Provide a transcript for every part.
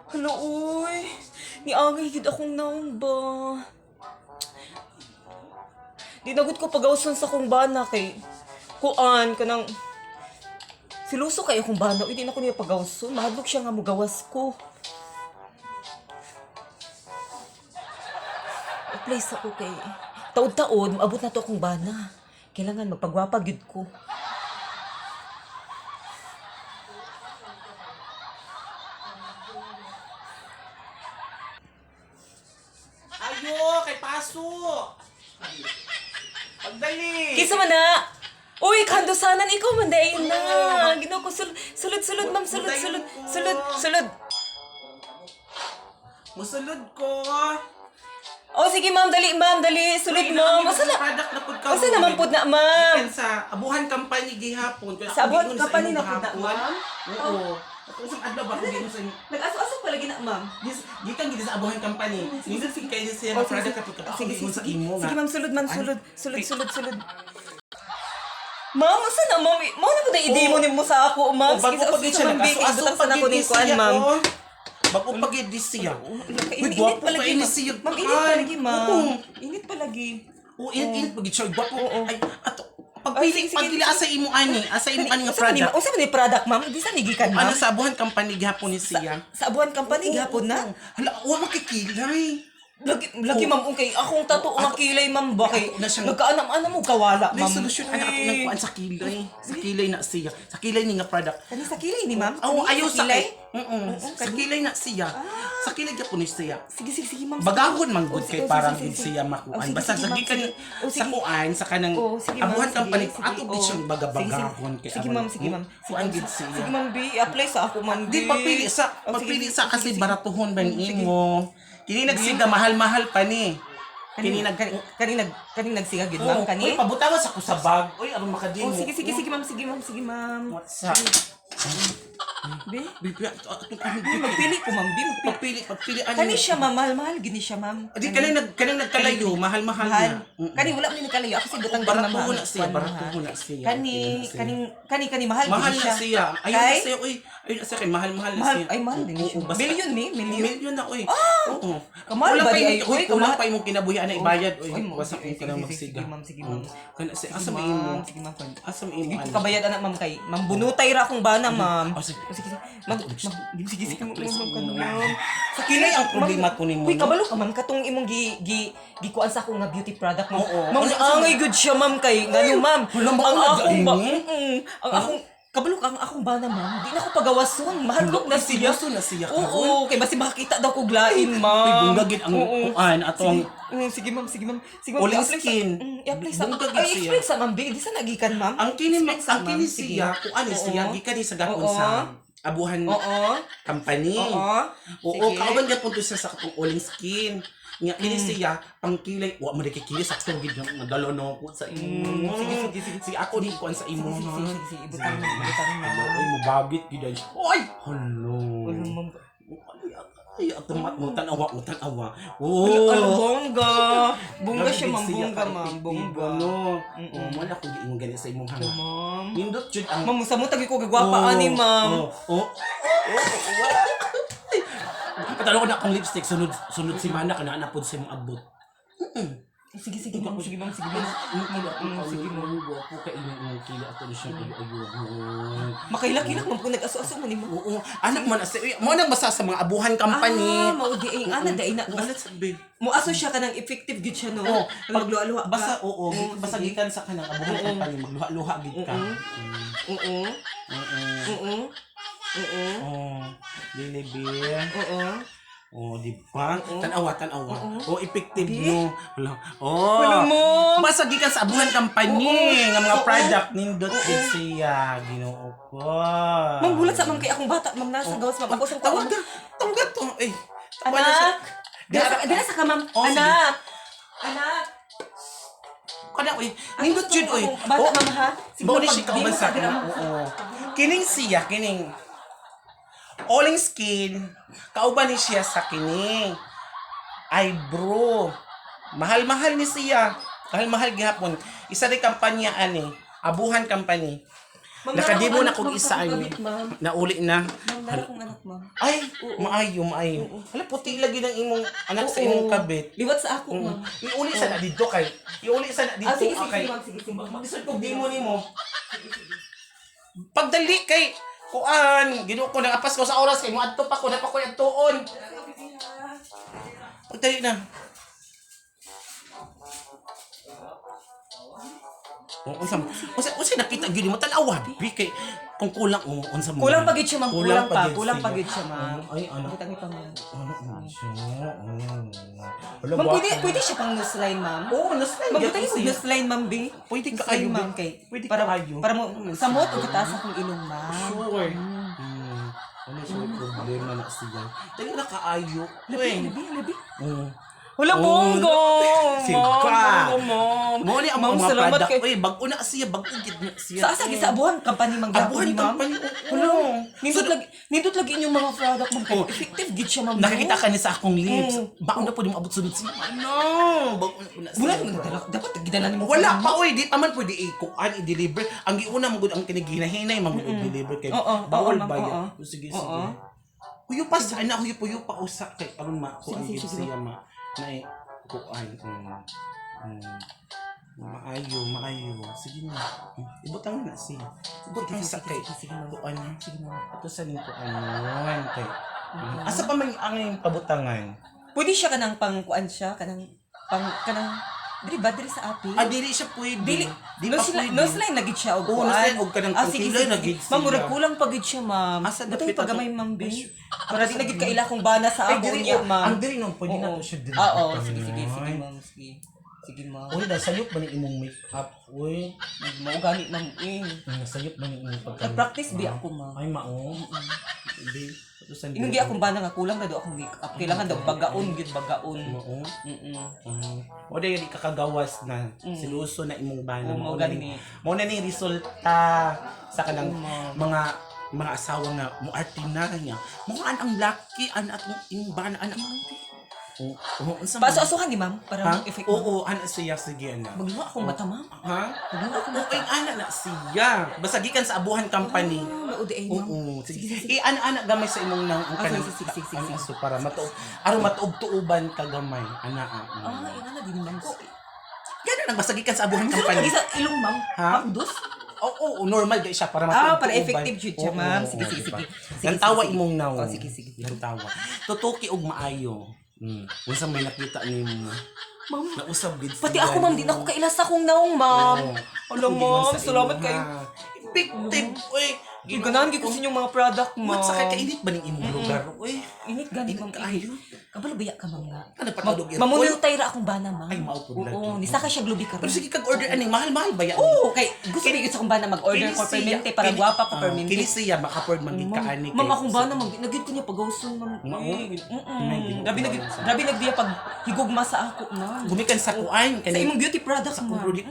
Hala, uy. Niangay gid akong naong ba. Di nagot ko pagawson sa kong bana kay kuan kanang siluso kay akong bana. Uy, di na ko niya pagawson. Mahadlok siya nga mugawas ko. Place ako kay taod-taod, maabot na to akong bana. Kailangan magpagwapa gyud ko. Ayo, kay paso! Pagdali! Kisa man na! Uy, kandosanan, ikaw man dayon na! Ginoo ko, sulod, ma'am, sulod. Musulod ko! Oh, sige ma'am, dali, sulod ma'am. Asa na? Product na pud ka. Asa naman pud na, ma'am? Gikan sa Abuhan Company gihapon. Kaya Sa Abuhan ako giingon Company imong na pud na, gahapon. ma'am? Oo. At usang adlaw ba ko giingon sa inyo? Nag-aso-aso pala gina, ma'am. Gikan gid sa Abuhan Company. Nindot sig kay siya nga product na pud ka. Ako giingon sa imo nga. Sige ma'am, sulod man, sulod. Ma'am, asa na, ma'am? Mao na pud i-demo nimo sa ako, ma'am. Bago Sige, pag sige, siya ma'am, nag-aso-aso ibutan sa pag nako ni kuan, ma'am. Bago pag siya. Init gwapo pa lagi, kayo ni ma'am. siya. Ma'am, init pa lagi, ma'am. Oo. Init pa lagi. Oo, init pag siya. Gwapo. Oo. Ay, ato. Sige, sige, Pagpili asa imo ani nga product. Unsa man ni product, ma'am? Di sa nigikan, ma'am? Ano sa Abuhan Company gihapon ni siya? Sa Abuhan Company gihapon na. Hala, wa makikilay. Lagi ma'am, okay. Akong tato makilay, ma'am. Bakit? Ato na siyang- Nagkaanam-anam mo kawala, May ma'am. solusyon ana ato nang kuan sa kilay. Sa kilay na siya. Sa kilay ni nga product. Kani sa kilay ni, ma'am? Oo, Kani ayaw sa kilay? Sa kilay na siya. Sa kilay gyapon ni siya. Sige, ma'am. Bagahon man gud Sige, kay parang sige, gid sige. siya Oh, makuan. sige, Basta sige, sa ma'am, gikan sige. Oh, sa sige. kuan sa kanang Oh, sige, ma'am. Abuhan Sige, Company sige. ato gid siyang Oh. bagabagahon kay Sige, ma'am. Sige, Kuan gid siya. Sige, ma'am, B. I-apply sa ako, ma'am, B. Di pagpili sa Oh, pagpili sige, sa sige, kasi sige. baratuhon ba imo. Kini nagsiga mahal-mahal pa ni. Kini Kaning nagsiga gid, Oh, ma'am, kani? Uy, pabutawan sa kusabag. Uy, aron makadimo. Oh, sige, ma'am. What's up? B. Bibi, Magpili ko, ma'am, B. pagpili ano. Kani siya, ma'am. Mahal gini siya, ma'am. Di kanang nagkalayo, mahal-mahal Mahal. na. Kani wala man ni kalayo. Ako si butang Baratuho na siya, baratuho na siya. Kani mahal Mahal gini na siya. Ayun na Kay? siya, uy. Ayun na siya, kay mahal-mahal na Mahal, siya. ay mahal din siya. Oo, basta- Milyon ni, milyon. Milyon na, uy. Oo. Kamahal Kulang ba pa di ay, yung- uy, kulang kamahal. pa yung kinabuhian na ibayad, uy. Uy, Basta sige, kung ka na sige, magsiga. sige, ma'am, sige, ma'am. Kana si asa Sige, mo imo? ma'am. Sige, ma'am. Asa mo imo? Hindi ko ano? kabayad anak, ma'am, kay ma'am bunutay ra akong bana, ma'am. Oh, sige. Sige. Ma'am, sige, ma'am. Sa kilay ang problema ko nimo. Uy, kabalo ka, ma'am, katong imong gikuan sa akong nga beauty product, ma'am. Oo. Ma'am, angay good siya, ma'am, kay ngano, ma'am. Wala ba Ang ako akong ba, nag-aini? ang akong kabalo ka ang akong bana, ma'am. Di na ako pagawason. Mahal ko na siya. Seryoso na siya Oo, kay basi makakita daw kog lain, ma'am. Uy, bunggagid ang Oo. kuan atong Sige, ma'am. Sige, ma'am. Oling i-apply sa- skin. I-apply sa... Bunggagid Ay, siya. i-apply sa, ma'am. Di sa nagikan, ma'am. ang kini Explain sa, ang ma'am. kini Sige. siya kuan ni siya Oo. gikan ni sa gapon Oo. sa Abuhan Oo. Company. Oo. Oo, Sige. kauban gyud punto siya sa katong oling skin. Nga kini siya pangkilay, wa mo kikili sakto gid yung nadalono ko sa imo. Sige ako di kuan sa imo. Sige. Ibutang mo. Ibutang mo. Ay mo bagit gid ay. Oy, hello. Wala, ma'am. Ay, automat mo tanawa. Ano, Oh. bongga. Bongga siya, ma'am. Bongga, ma'am. Bongga. No. Oh, man ako di mo gani sa imong hanga. Ma'am. Nindot jud ang Ma'am, sa mo tagi ko gagwapa ani, ma'am. Oh. Patalo ko na akong lipstick sunod si Mana kana na pud sa imong abot. Sige, ma'am. Sige, ma'am. Sige, ma'am. Sige mo ko kay imong kila ato ni siya ayo. Makailak-ilak, ma'am. Kung nag-aso-aso mo ni mo. Oo, anak man asi. Mo nang basa sa mga abuhan company. Maudi ay ana dai na. Wala sabi. Mo aso siya kanang effective gid siya no. Oo, Magluha-luha basta ka. oo, basta sige. gikan sa kanang abuhan company magluha-luha gid ka. Oo. Oo. Oo. Oh, dili beer. Oo. Oh, di ba? Tanawa. Oh, effective Di? no. Wala. Oh. Wala mo. Basta gikan sa abuhan company nga mga Oo. product nindot gid siya. Ginoo ko. Ma'am, bulat sa ma'am kay akong bata, ma'am nasa gawas ma'am. Ako sang Tawag tawag. ka to. Eh. Anak. Dila sa ka ma'am. Oh, sige. Anak. Anak. Kada oy, nindot jud oy. Bata ma'am ha. Mao ni siya pag- kauban sa dila, ma'am. oo. Kining siya, kining Oling skin, kauban ni siya sa kining eyebrow. Mahal-mahal ni siya. Mahal-mahal gihapon. Isa rin kampanya ani, Abuhan Company. Ma'am, Nakademo dala na akong kung anak, isa ma'am, ay kakabit, ma'am. nauli na. Ma'am, dala akong anak, ma'am. Ay, Oo. maayo. Oo. Hala, puti lagi ng imong anak sa Oo. imong kabit. Liwat sa ako, ma'am. Iuli sa na dito kay. Iuli sa na dito Sige, kay. ma'am. Sige, ma'am. Magisod kog demo nimo. Pagdali kay kuan, ginuo ko nagapas ko sa oras kay mo adto pa ko na pa ko adtuon. Pagdali na. Unsa nakita gyud mo tanawa bi kay kung kulang unsa mo. Kulang pagid siya, ma'am. Kulang pa. pagid Kulang siya. pagid siya, ma'am. Ay ano. Kita niyo pa, ma'am. Wala Ma'am, ba? pwede siya pang nose-line, ma'am. Oo, nasa Ma'am, buta yung nose-line, ma'am, B. Pwede ka Nose-line, kayo, ma'am, B. kay. Pwede para, ka kayo. Para mo, samot o kataas akong ilong, ma'am. Sure. Ano siya problema na siya? Dali na kaayo. Labi. Oh. Wala, bonggo! Siga. Ma'am. Mo ni ang Ma'am, mga salamat product. kay... Uy, bago na siya, bago gid na siya. Sa asa, sa abuhan, company manggapon Abuhan ni ma'am. company. Hello. Nindot lagi inyong mga product, ma'am. Kay Oh. effective gid siya, ma'am. Nakikita ka ni sa akong lips. Mm. Baon na po di mo abot sunod siya. Ano? Baon na po Bulan na mo siya. na dapat gidala ni mo. Wala pa oy, di taman pwede i-kuan i-deliver. Ang giuna mo gud ang kiniginahinay man gud deliver kay Oo, bawal oo, ba oo. yan. Sige. Oo. Huyo pa sa ana huyo pa usa kay aron ma kuan Sige, gid sige. siya ma na kuan. Maayo. Sige na. Ibutang na siya. Ibutang sa kay Sige, ma'am. kuan. Sige, ma'am. Ato sa ning kuan kay. Asa pa man ang pabutangan? Pwede siya kanang pangkuan siya, kanang diri ba diri sa api? Dili siya pwede. Dili, Di pa pwede. nose-line na gid siya og Oo, kuan. nose-line og kanang sige, pangkilay sige. na gid Ma'am, siya. murag kulang pa gid siya, ma'am. Asa Dutay dapit pagamay, ato? ma'am, bin. Ay, Para di na gid kaila kong bana sa Ay, ako dili niya, ma'am. Ang dili nung pwede na Oo. to siya dili. Oo, sige, ma'am. Sige, ma'am. Uy, nasayop ba ni imong make-up? Uy, Mao gani, ma'am. nasayop ba ni imong pagka... Nag-practice di ako, ma'am. Ay, mao. Hindi. Ito sa Ingon gi akong bana nga kulang na do akong makeup. Kailangan daw bagaon gid bagaon. Mao. Mm. O dahil di kakagawas na. Siluso na imong bana. Oo, Mao na gani. Mao na ni resulta sa kanang ma'am. mga asawa nga mo artina niya. Mo ang lucky an atong imong bana anak mo. Oo, unsa man? Paso-asuhan ni ma'am para Ha? mag-effect. Oo, ana siya sige ana. Magluwa akong mata, ma'am. Ha? Magluwa akong mata. Okay, ana na siya. Basta gikan sa abuhan company. Maudi ay, ma'am. Oo, sige. Ana gamay sa imong nang ang kanang sige. ang aso para matuob. Aron matuob-tuoban ka gamay. Ana. Ina na din, ma'am. Ganun ang basta gikan sa abuhan Gusto company. lagi sa ilong, ma'am. Ha? Ma'am, dos? Oo, normal gay siya para matuob. Para effective jud siya, ma'am. Sige. Yan tawa imong naw. Oh, sige. Yan tawa. Tutuki og maayo. Unsa may nakita nimo? Ma'am, Nausab gid. pati ako, ma'am, din ako kailas akong naong, ma'am. Alam, ma'am, Sa salamat imo, kayo. ha. Effective, uy. Ganahan gid ko sa inyong mga product, ma'am. Sa kainit ba ning imong lugar, uy? Init gani, ma'am. Kaayo. Kabalo-baya ka, ma'am. Ano patulog yan? Mamunil tayo ra akong bana, ma'am. Ay, maupod lagi. Oo, nisaka siya glubi ka. Pero sige kag-order aning mahal-mahal ba yan? Oo, kay gusto ko sa akong bana mag-order ko permente para guwapa ko permente. Kini siya maka-afford man gid kaani. Ma'am, akong bana, ma'am, nagid ko niya pag-gawson, ma'am. Grabe nagdiya pag higugma sa ako, ma'am. Gumikan sa kuan Sa imong beauty products, sa ma'am. product.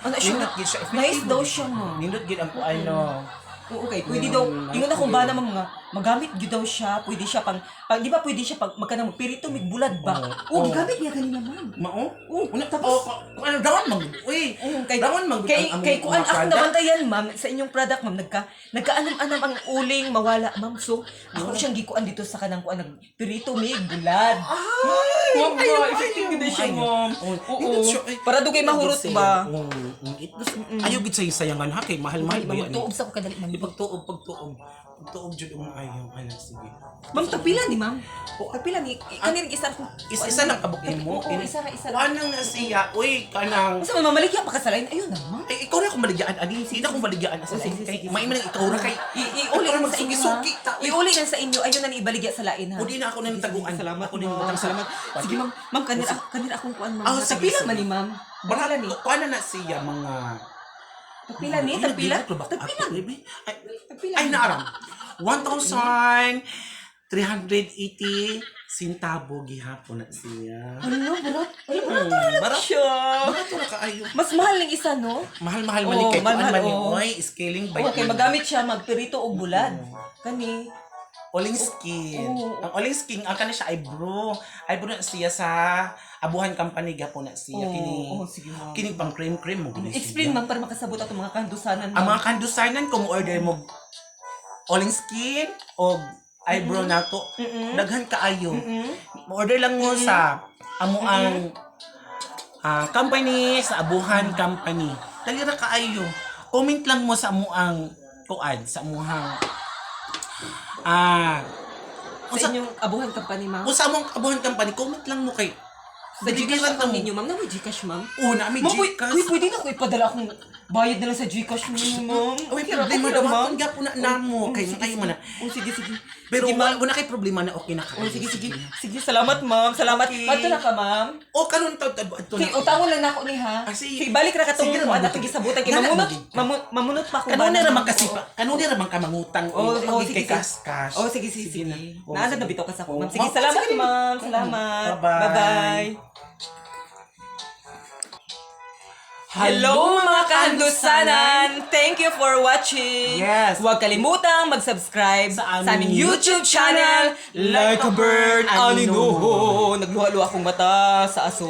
Ano siya? Nindot gid siya. Nice daw siya, ma'am. Nindot gid ang kuan no. Oo, okay. Pwede daw, ingon akong bana, ma'am, nga, magamit gyud daw siya. Pwede siya di ba pwede siya pag magkanang magpirito, may bulad ba? Oo, gigamit niya kanina, ma'am. Mao? Oo, Tapos ano dawan man gud. Uy. Kay Dawan man gud kay ang kay kuan mga ako product. nabantayan, ma'am, sa inyong product, ma'am, nagkaanam-anam ang uling mawala, ma'am. So, ako siyang gikuan dito sa kanang kuan pirito may bulad. Ma'am, effective gid siya, ma'am. Oo. Para dugay mahurot ba? Ayaw gid sa sayangan ha kay mahal-mahal ba yan. Magtuob sa ko kadali, ma'am. Pagtuob jud ang ayaw ana sige. Ma'am, tapila ni, ma'am. Tapila ni kanir isa ko. Isa lang kabukin mo. Oo, isa ra. Anang na siya, uy, kanang Sa mamaligya pa ka sa line. Ayun na, ma'am. ay, ikaw na akong maligyaan, ani. Sino akong maligyaan sa sige, kay sige. may man ikaw ra kay Iuli ikaw na ra sa inyo, ha? magsuki-suki ta. Iuli na sa inyo. Ayun na ni ibaligya sa lain, ha? O di na ako nang taguan. Salamat, Ako din ma'am. butang Salamat. Sige, ma'am. Ma'am, kanir akong kuan, ma'am. Ah, sige, Tapila sige. man ni, ma'am. Bara Tapila ni. kuan na siya mga Tapila ni, tapila. Tapila. Ay naaram. 1,380 centavo gihapon na siya. Ano, barat? Barat Siya. Barato na kaayo. Mas mahal ng isa, no? Mahal-mahal man ni Oo, kay kuan mahal-mahal, man ni oo. oy, scaling by Okay, magamit siya magpirito o bulad. Kani. Oling Skin. Oo. Ang Oling Skin, ang kana siya eyebrow. Eyebrow na siya sa Abuhan Company gapo na siya. Sige ma'am. Kini pang cream mo gini Explain siya. ma'am para makasabot ato mga kandusanan Ang ma'am. mga kandusanan kung order mo Oling Skin o eyebrow na to, daghan kaayo. Order lang mo sa amo ang company sa Abuhan Company. Dali ra kaayo. Comment lang mo sa amo ang kuan sa amuhang Sa inyong abuhan company ma'am. kung sa among Abuhan Company, comment lang mo kay Sa Gcash account ninyo ma'am, na may Gcash ma'am. Una, may Ma'am, Gcash. uy, pwede na ko ipadala akong bayad na lang sa Gcash ninyo ma'am. Uy, Okay problema okay daw, ma'am. ma'am. Gapo na namo. Kaya sige, kayo man na. sige. Pero Sige, ma'am. wala kay problema na okay na ka. Sige. Sige, salamat ma'am. Salamat. Okay. Adto na ka ma'am. O, kanon taon Sige, utangon lang na ako ni ha. Sige. Balik ra ka tong Sige, ano mabuti. gisabutan kay Gana, mamunot. mabuti. Mamunot pa ko. Kanon na ma'am. ramang kasi pa. Kanon na ramang ka mangutang. Sige. Kay cash. Oh, sige. na. Oh, Naala sige. na bitaw ka sa Oh, ma'am. Sige, ma'am, salamat sige. ma'am. Salamat. Bye-bye. Bye-bye. Hello mga kahandusanan! Thank you for watching! Yes. Huwag kalimutang mag-subscribe Sa sa aming aming YouTube channel, Like a Bird, Aninoho! Nagluha-luha akong mata sa aso.